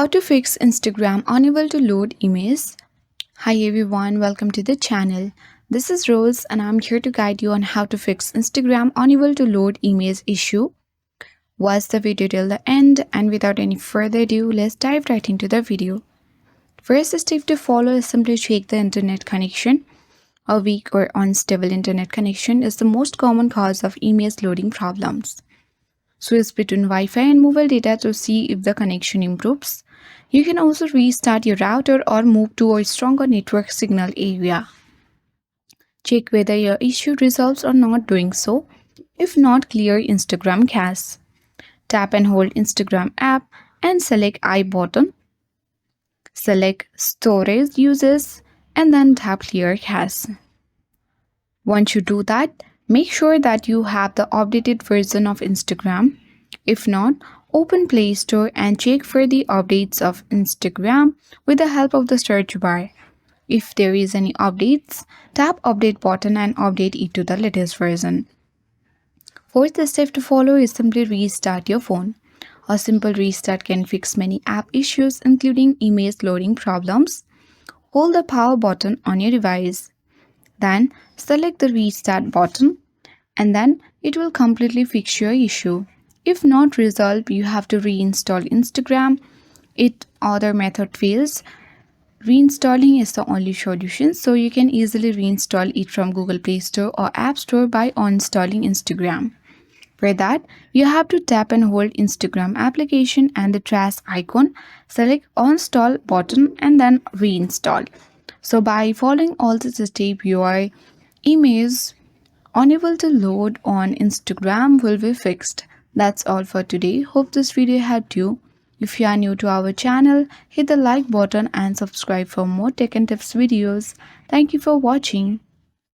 How to fix Instagram unable to load images. Hi everyone, welcome to the channel. This is Rose and I'm here to guide you on how to fix Instagram unable to load image issue. Watch the video till the end, and without any further ado, let's dive right into the video. First step to follow is simply check the internet connection. A weak or unstable internet connection is the most common cause of image loading problems. Switch between Wi-Fi and mobile data to see if the connection improves. You can also restart your router or move to a stronger network signal area. Check whether your issue resolves or not doing so. If not, clear Instagram cache. Tap and hold Instagram app and select I button. Select storage uses and then tap clear cache. Once you do that, make sure that you have the updated version of Instagram. If not, open Play Store and check for the updates of Instagram with the help of the search bar. If there is any updates, tap update button and update it to the latest version. Fourth step to follow is simply restart your phone. A simple restart can fix many app issues including image loading problems. Hold the power button on your device. Then select the restart button and then it will completely fix your issue. If not resolved, you have to reinstall Instagram. If other method fails, reinstalling is the only solution, so you can easily reinstall it from Google Play Store or App Store by uninstalling Instagram. For that, you have to tap and hold Instagram application and the trash icon, select uninstall button and then reinstall. So by following all these steps, your image unable to load on Instagram will be fixed. That's all for today. Hope this video helped you. If you are new to our channel, hit the like button and subscribe for more tech and tips videos. Thank you for watching.